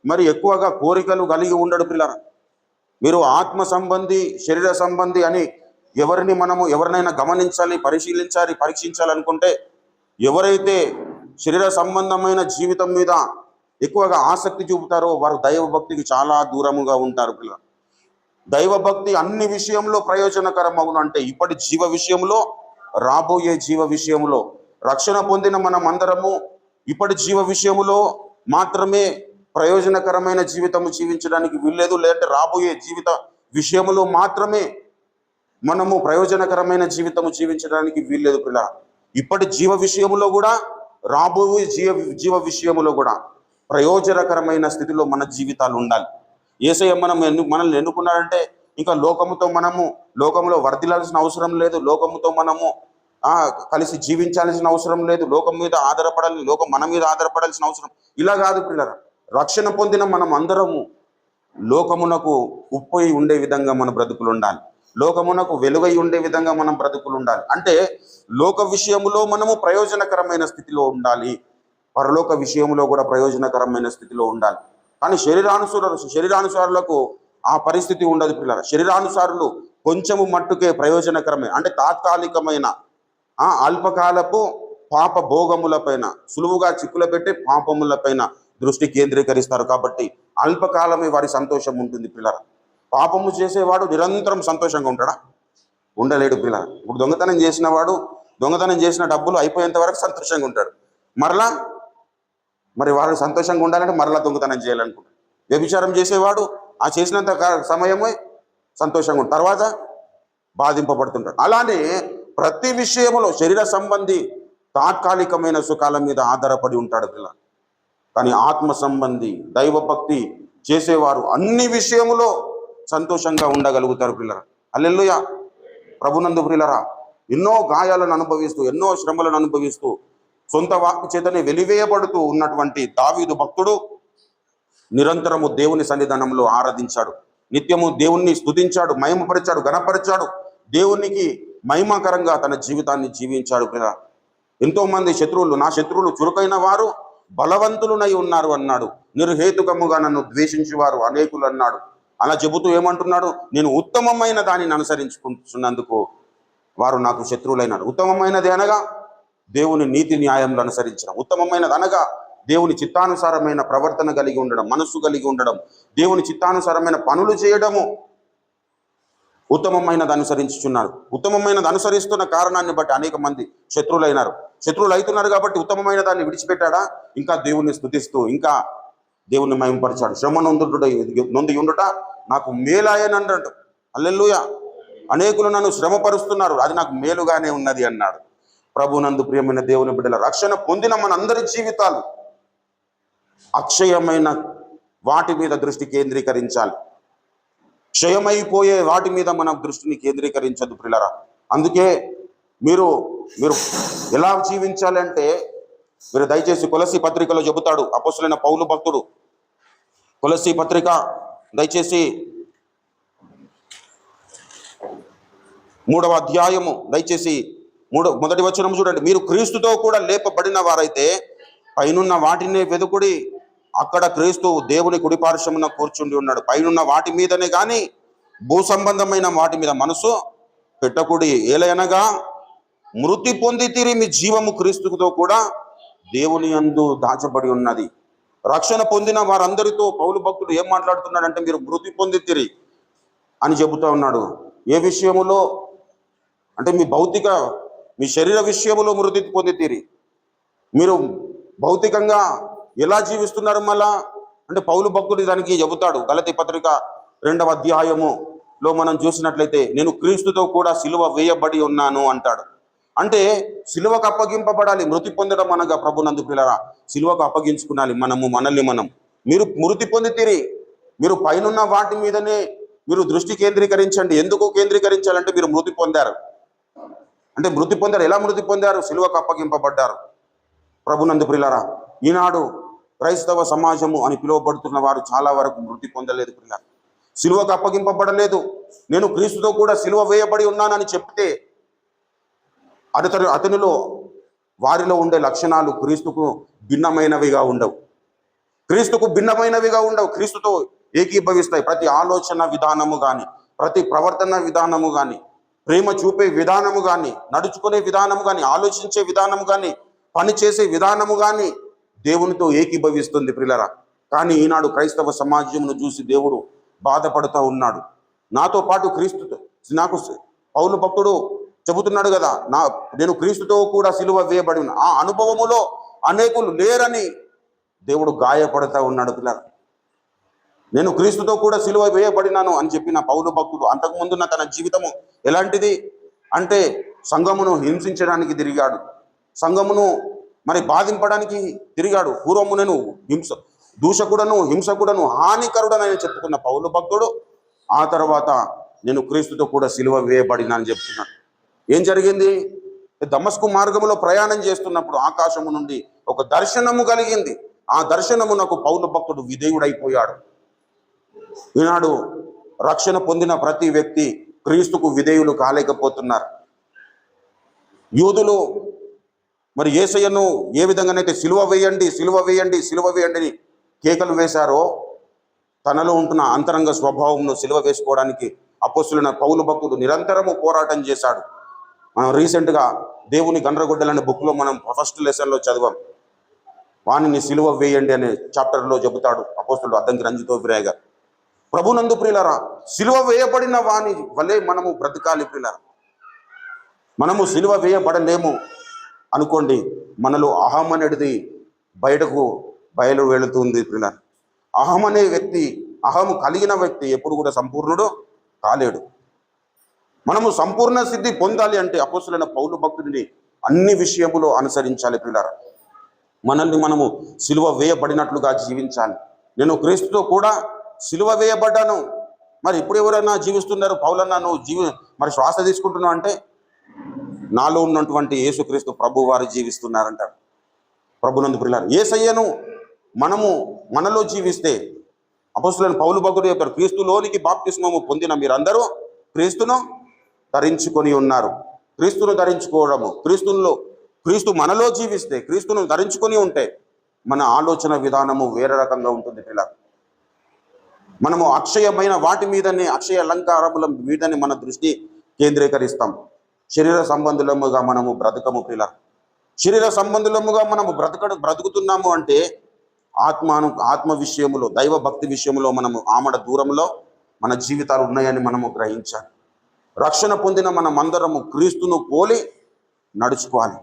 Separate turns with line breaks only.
మరి ఎక్కువగా కోరికలు కలిగి ఉండడు పిల్లరా. మీరు ఆత్మ సంబంధి, శరీర సంబంధి అని ఎవరినైనా గమనించాలి, పరీక్షించాలనుకుంటే ఎవరైతే శరీర సంబంధమైన జీవితం మీద ఎక్కువగా ఆసక్తి చూపుతారో వారు దైవభక్తికి చాలా దూరముగా ఉంటారు పిల్లలు. దైవభక్తి అన్ని విషయంలో ప్రయోజనకరం అవును. అంటే ఇప్పటి జీవ విషయంలో, రాబోయే జీవ విషయంలో, రక్షణ పొందిన మనం అందరము ఇప్పటి జీవ విషయంలో మాత్రమే ప్రయోజనకరమైన జీవితము జీవించడానికి వీల్లేదు. లేదంటే రాబోయే జీవిత విషయంలో మాత్రమే మనము ప్రయోజనకరమైన జీవితము జీవించడానికి వీల్లేదు పిల్ల. ఇప్పటి జీవ విషయంలో కూడా, రాబోయే జీవ విషయంలో కూడా ప్రయోజనకరమైన స్థితిలో మన జీవితాలు ఉండాలి. యేసయ్య మనల్ని ఎన్నుకున్నారంటే ఇంకా లోకములో వర్ధిల్లాల్సిన అవసరం లేదు. లోకముతో మనము కలిసి జీవించాల్సిన అవసరం లేదు. లోకం మన మీద ఆధారపడాల్సిన అవసరం ఇలా కాదు పిల్లరా. రక్షణ పొందిన మనం అందరము లోకమునకు ఉప్పై ఉండే విధంగా మన బ్రతుకులు ఉండాలి. లోకమునకు వెలుగై ఉండే విధంగా మనం బ్రతుకులు ఉండాలి. అంటే లోక విషయంలో మనము ప్రయోజనకరమైన స్థితిలో ఉండాలి, పరలోక విషయంలో కూడా ప్రయోజనకరమైన స్థితిలో ఉండాలి. కానీ శరీరానుసారులకు ఆ పరిస్థితి ఉండదు పిల్లల. శరీరానుసారులు కొంచెము మట్టుకే ప్రయోజనకరమే, అంటే తాత్కాలికమైన అల్పకాలపు పాప భోగములపైన, సులువుగా చిక్కుల పెట్టి పాపములపైన దృష్టి కేంద్రీకరిస్తారు. కాబట్టి అల్పకాలమే వారి సంతోషం ఉంటుంది పిల్లల. పాపము చేసేవాడు నిరంతరం సంతోషంగా ఉంటాడా? ఉండలేడు పిల్లల. ఇప్పుడు దొంగతనం చేసిన డబ్బులు అయిపోయేంత వరకు సంతోషంగా ఉంటాడు. మరి వాడు సంతోషంగా ఉండాలంటే మరలా దొంగతనం చేయాలనుకుంటాడు. వ్యభిచారం చేసేవాడు ఆ చేసినంత సమయమే సంతోషంగా ఉంటాడు, తర్వాత బాధింపబడుతుంటాడు. అలానే ప్రతి విషయంలో శరీర సంబంధి తాత్కాలికమైన సుఖాల మీద ఆధారపడి ఉంటాడు పిల్ల. కానీ ఆత్మ సంబంధి దైవభక్తి చేసేవారు అన్ని విషయములో సంతోషంగా ఉండగలుగుతారు పిల్లరా. హల్లెలూయా. ప్రభునందు ప్రియులరా, ఎన్నో గాయాలను అనుభవిస్తూ, ఎన్నో శ్రమలను అనుభవిస్తూ, సొంత వాక్కు చేతనే వెలివేయబడుతూ ఉన్నటువంటి దావీదు భక్తుడు నిరంతరము దేవుని సన్నిధానంలో ఆరాధించాడు. నిత్యము దేవుణ్ణి స్తుతించాడు, మహిమపరిచాడు, ఘనపరిచాడు. దేవునికి మహిమకరంగా తన జీవితాన్ని జీవించాడు పిల్లరా. ఎంతో మంది నా శత్రువులు చురుకైన వారు బలవంతులునై ఉన్నారు అన్నాడు. నిర్హేతుకముగా నన్ను ద్వేషించేవారు అనేకులు అన్నాడు. అలా చెబుతూ ఏమంటున్నాడు? నేను ఉత్తమమైన దానిని అనుసరించుకుంటున్నందుకు వారు నాకు శత్రువులైనారు. ఉత్తమమైనది అనగా దేవుని నీతి న్యాయంలో అనుసరించడం, ఉత్తమమైనది అనగా దేవుని చిత్తానుసారమైన ప్రవర్తన కలిగి ఉండడం, మనస్సు కలిగి ఉండడం, దేవుని చిత్తానుసారమైన పనులు చేయడము ఉత్తమమైనది అనుసరించుచున్నారు. ఉత్తమమైనది అనుసరిస్తున్న కారణాన్ని బట్టి అనేక మంది శత్రువులు అవుతున్నారు. కాబట్టి ఉత్తమమైన దాన్ని విడిచిపెట్టాడా? ఇంకా దేవుణ్ణి స్తుతిస్తూ, ఇంకా దేవుణ్ణి మహిమపరిచాడు. శ్రమ నొంది ఉండుట నాకు మేలాయనన్నాడు. హల్లెలూయా. అనేకులు నన్ను శ్రమపరుస్తున్నారు, అది నాకు మేలుగానే ఉన్నది అన్నాడు. ప్రభునందు ప్రియమైన దేవుని బిడ్డల, రక్షణ పొందిన మనందరి జీవితాలు అక్షయమైన వాటి మీద దృష్టి కేంద్రీకరించాలి. క్షయమైపోయే వాటి మీద మన దృష్టిని కేంద్రీకరించద్దు ప్రియులారా. అందుకే మీరు ఎలా జీవించాలంటే, మీరు దయచేసి కొలస్సీ పత్రికలో చెబుతాడు అపోస్తలుడైన పౌలు భక్తుడు. కొలస్సీ పత్రిక దయచేసి 3వ అధ్యాయము దయచేసి మొదటి వచనం చూడండి. మీరు క్రీస్తుతో కూడా లేపబడిన వారైతే పైనున్న వాటినే వెదుకుడి, అక్కడ క్రీస్తు దేవుని కుడిపార్శ్వమున కూర్చుండి ఉన్నాడు. పైనున్న వాటి మీదనే కానీ భూ సంబంధమైన వాటి మీద మనసు పెట్టకుడి. ఏలయనగా మృతి పొందితిరి, మీ జీవము క్రీస్తుతో కూడా దేవుని యందు దాచబడి ఉన్నది. రక్షణ పొందిన వారందరితో పౌలు భక్తుడు ఏం మాట్లాడుతున్నాడంటే, మీరు మృతి పొందితిరి అని చెబుతా ఉన్నాడు. ఏ విషయములో అంటే మీ శరీర విషయములో మృతి పొందితిరి. మీరు భౌతికంగా ఎలా జీవిస్తున్నారు మళ్ళా అంటే పౌలు భక్తుడు దానికి చెబుతాడు. గలతీ పత్రిక 2వ అధ్యాయములో మనం చూసినట్లయితే, నేను క్రీస్తుతో కూడా సిలువ వేయబడి ఉన్నాను అంటాడు. అంటే సిలువకు అప్పగింపబడాలి. మృతి పొందడం అనగా ప్రభునందు ప్రియులారా, సిలువకు అప్పగించుకున్నాలి మనల్ని మనం. మీరు మృతి పొందితిరి, మీరు పైనున్న వాటి మీదనే మీరు దృష్టి కేంద్రీకరించండి. ఎందుకు కేంద్రీకరించాలంటే మీరు మృతి పొందారు. అంటే మృతి పొందారు. ఎలా మృతి పొందారు? సిలువకు అప్పగింపబడ్డారు. ప్రభునందు ప్రియులారా, ఈనాడు క్రైస్తవ సమాజము అని పిలువబడుతున్న వారు చాలా వరకు మృతి పొందలేదు ప్రియులారా. సిలువకు అప్పగింపబడలేదు. నేను క్రీస్తుతో కూడా సిలువ వేయబడి ఉన్నానని చెప్తే వారిలో ఉండే లక్షణాలు క్రీస్తుకు భిన్నమైనవిగా ఉండవు. క్రీస్తుకు భిన్నమైనవిగా ఉండవు, క్రీస్తుతో ఏకీభవిస్తాయి. ప్రతి ఆలోచన విధానము కానీ, ప్రతి ప్రవర్తన విధానము కానీ, ప్రేమ చూపే విధానము కానీ, నడుచుకునే విధానము కానీ, ఆలోచించే విధానము కానీ, పని చేసే విధానము కానీ దేవునితో ఏకీభవిస్తుంది ప్రియులారా. కానీ ఈనాడు క్రైస్తవ సమాజమును చూసి దేవుడు బాధపడుతూ ఉన్నాడు. నాతో పాటు క్రీస్తుతో, నాకు పౌలు భక్తుడు చెబుతున్నాడు కదా, నేను క్రీస్తుతో కూడా సిలువ వేయబడి ఉన్నా. ఆ అనుభవములో అనేకులు లేరని దేవుడు గాయపడుతూ ఉన్నాడు పిల్లలు. నేను క్రీస్తుతో కూడా సిలువ వేయబడినాను అని చెప్పిన పౌలు భక్తుడు అంతకుముందున్న తన జీవితము ఎలాంటిది అంటే సంఘమును హింసించడానికి తిరిగాడు, సంఘమును మరి బాధింపడానికి తిరిగాడు. పూర్వము నేను దూషకుడను, హింసకుడను, హానికరుడనని చెప్పుకున్న పౌలు భక్తుడు ఆ తర్వాత నేను క్రీస్తుతో కూడా సిలువ వేయబడినా అని చెప్తున్నాడు. ఏం జరిగింది? దమస్కు మార్గములో ప్రయాణం చేస్తున్నప్పుడు ఆకాశము నుండి ఒక దర్శనము కలిగింది. ఆ దర్శనమునకు పౌలు భక్తుడు విధేయుడైపోయాడు. ఈనాడు రక్షణ పొందిన ప్రతి వ్యక్తి క్రీస్తుకు విధేయులు కాలేకపోతున్నారు. యూదులు మరి యేసయ్యను ఏ విధంగానైతే సిలువ వేయండి, సిలువ వేయండి, సిలువ వేయండి అని కేకలు వేశారో, తనలో ఉంటున్న అంతరంగ స్వభావంను సిలువ వేసుకోవడానికి అపోస్తులైన పౌలు భక్తుడు నిరంతరము పోరాటం చేశాడు. మనం రీసెంట్గా దేవుని గండ్రగొడ్డలనే బుక్లో మనం ఫస్ట్ లెసన్లో చదివాం. వానిని సిలువ వేయండి అనే చాప్టర్లో చెబుతాడు అపోస్తులుడు అద్దంకి రంజితోబిరాయ్ గారు. ప్రభునందు ప్రియులారా, సిలువ వేయబడిన వాని వలె మనము బ్రతకాలి ప్రియులారా. మనము సిలువ వేయబడలేము అనుకోండి, మనలో అహం అనేది బయటకు బయలు వెళుతుంది ప్రియులారా. అహం అనే వ్యక్తి, అహము కలిగిన వ్యక్తి ఎప్పుడు కూడా సంపూర్ణుడు కాలేడు. మనము సంపూర్ణ సిద్ధి పొందాలి అంటే అపోస్తులైన పౌలు భక్తుడిని అన్ని విషయములో అనుసరించాలి ప్రియులారా. మనల్ని మనము సిలువ వేయబడినట్లుగా జీవించాలి. నేను క్రీస్తుతో కూడా సిలువ వేయబడ్డాను. మరి ఇప్పుడు ఎవరైనా జీవిస్తున్నారు? పౌలన్నా నువ్వు మరి శ్వాస తీసుకుంటున్నావు అంటే నాలో ఉన్నటువంటి యేసుక్రీస్తు ప్రభు వారు జీవిస్తున్నారంటారు. ప్రభునందు ప్రియులారా, యేసయ్యను మనలో జీవిస్తే అపోస్తులైన పౌలు భక్తుడు చెప్పారు, క్రీస్తులోనికి బాప్తిస్మము పొందిన మీరందరూ క్రీస్తును ధరించుకొని ఉన్నారు. క్రీస్తును ధరించుకోవడము, క్రీస్తు మనలో జీవిస్తే, క్రీస్తును ధరించుకొని ఉంటే మన ఆలోచన విధానము వేరే రకంగా ఉంటుంది పిల్లలు. మనము అక్షయమైన వాటి మీదనే, అక్షయ అలంకారముల మీదనే మన దృష్టి కేంద్రీకరిస్తాం. శరీర సంబంధులముగా మనము బ్రతకము పిల్లలు. శరీర సంబంధులముగా మనము బ్రతుకుతున్నాము అంటే ఆత్మ విషయములో, దైవ భక్తి విషయంలో మనము ఆమడ దూరంలో మన జీవితాలు ఉన్నాయని మనము గ్రహించాలి. రక్షణ పొందిన మనమందరము క్రీస్తును పోలి నడుచుకోవాలి.